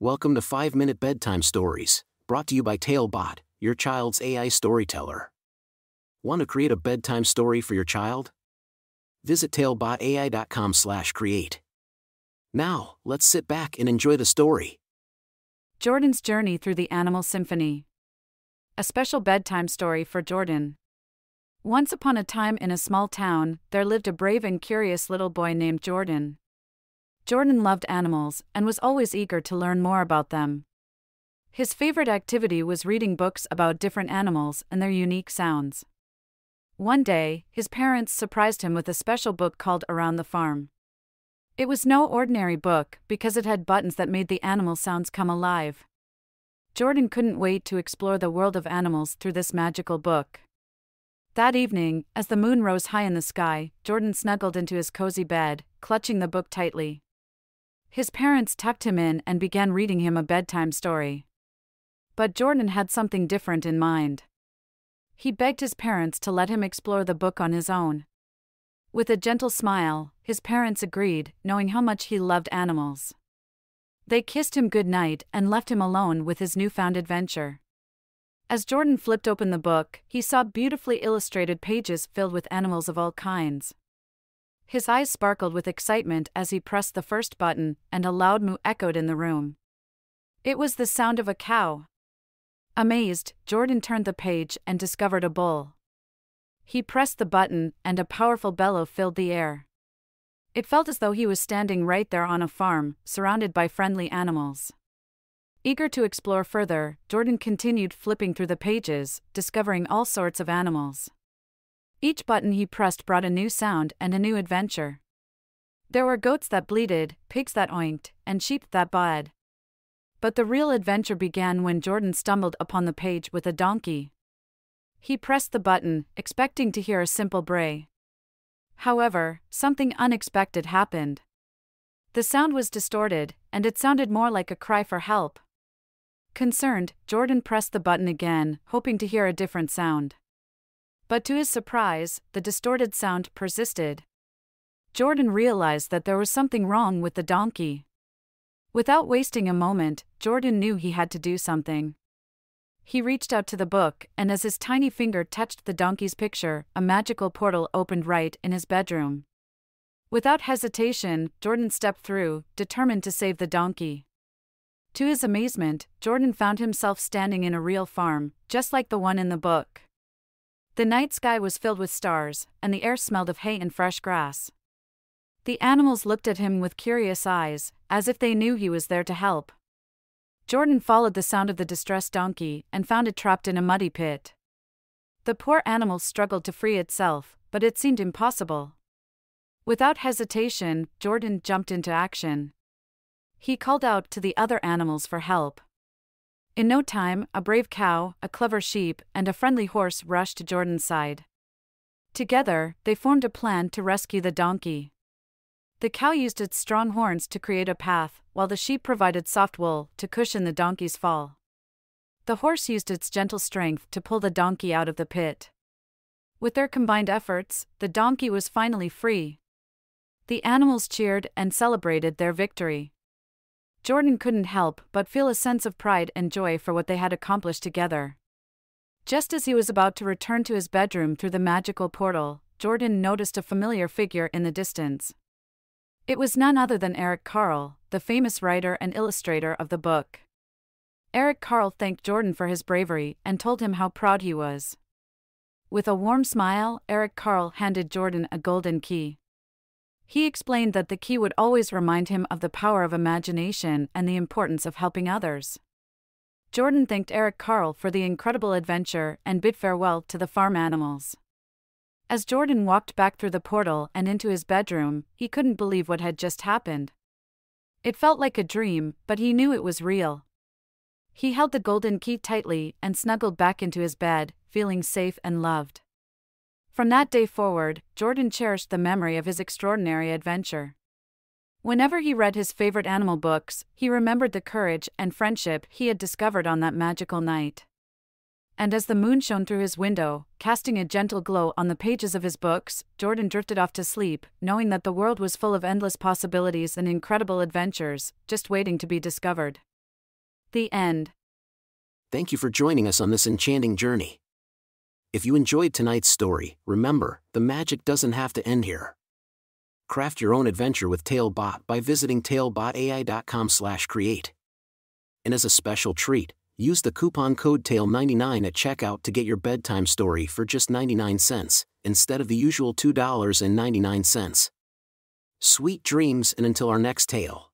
Welcome to 5-Minute Bedtime Stories, brought to you by TaleBot, your child's AI storyteller. Want to create a bedtime story for your child? Visit talebotai.com/create. Now, let's sit back and enjoy the story. Jordan's Journey Through the Animal Symphony. A special bedtime story for Jordan. Once upon a time in a small town, there lived a brave and curious little boy named Jordan. Jordan loved animals and was always eager to learn more about them. His favorite activity was reading books about different animals and their unique sounds. One day, his parents surprised him with a special book called Around the Farm. It was no ordinary book because it had buttons that made the animal sounds come alive. Jordan couldn't wait to explore the world of animals through this magical book. That evening, as the moon rose high in the sky, Jordan snuggled into his cozy bed, clutching the book tightly. His parents tucked him in and began reading him a bedtime story. But Jordan had something different in mind. He begged his parents to let him explore the book on his own. With a gentle smile, his parents agreed, knowing how much he loved animals. They kissed him good night and left him alone with his newfound adventure. As Jordan flipped open the book, he saw beautifully illustrated pages filled with animals of all kinds. His eyes sparkled with excitement as he pressed the first button, and a loud moo echoed in the room. It was the sound of a cow. Amazed, Jordan turned the page and discovered a bull. He pressed the button, and a powerful bellow filled the air. It felt as though he was standing right there on a farm, surrounded by friendly animals. Eager to explore further, Jordan continued flipping through the pages, discovering all sorts of animals. Each button he pressed brought a new sound and a new adventure. There were goats that bleated, pigs that oinked, and sheep that baaed. But the real adventure began when Jordan stumbled upon the page with a donkey. He pressed the button, expecting to hear a simple bray. However, something unexpected happened. The sound was distorted, and it sounded more like a cry for help. Concerned, Jordan pressed the button again, hoping to hear a different sound. But to his surprise, the distorted sound persisted. Jordan realized that there was something wrong with the donkey. Without wasting a moment, Jordan knew he had to do something. He reached out to the book, and as his tiny finger touched the donkey's picture, a magical portal opened right in his bedroom. Without hesitation, Jordan stepped through, determined to save the donkey. To his amazement, Jordan found himself standing in a real farm, just like the one in the book. The night sky was filled with stars, and the air smelled of hay and fresh grass. The animals looked at him with curious eyes, as if they knew he was there to help. Jordan followed the sound of the distressed donkey and found it trapped in a muddy pit. The poor animal struggled to free itself, but it seemed impossible. Without hesitation, Jordan jumped into action. He called out to the other animals for help. In no time, a brave cow, a clever sheep, and a friendly horse rushed to Jordan's side. Together, they formed a plan to rescue the donkey. The cow used its strong horns to create a path, while the sheep provided soft wool to cushion the donkey's fall. The horse used its gentle strength to pull the donkey out of the pit. With their combined efforts, the donkey was finally free. The animals cheered and celebrated their victory. Jordan couldn't help but feel a sense of pride and joy for what they had accomplished together. Just as he was about to return to his bedroom through the magical portal, Jordan noticed a familiar figure in the distance. It was none other than Eric Carle, the famous writer and illustrator of the book. Eric Carle thanked Jordan for his bravery and told him how proud he was. With a warm smile, Eric Carle handed Jordan a golden key. He explained that the key would always remind him of the power of imagination and the importance of helping others. Jordan thanked Eric Carle for the incredible adventure and bid farewell to the farm animals. As Jordan walked back through the portal and into his bedroom, he couldn't believe what had just happened. It felt like a dream, but he knew it was real. He held the golden key tightly and snuggled back into his bed, feeling safe and loved. From that day forward, Jordan cherished the memory of his extraordinary adventure. Whenever he read his favorite animal books, he remembered the courage and friendship he had discovered on that magical night. And as the moon shone through his window, casting a gentle glow on the pages of his books, Jordan drifted off to sleep, knowing that the world was full of endless possibilities and incredible adventures, just waiting to be discovered. The end. Thank you for joining us on this enchanting journey. If you enjoyed tonight's story, remember, the magic doesn't have to end here. Craft your own adventure with TaleBot by visiting talebotai.com/create. And as a special treat, use the coupon code TALE99 at checkout to get your bedtime story for just 99 cents, instead of the usual $2.99. Sweet dreams, and until our next tale.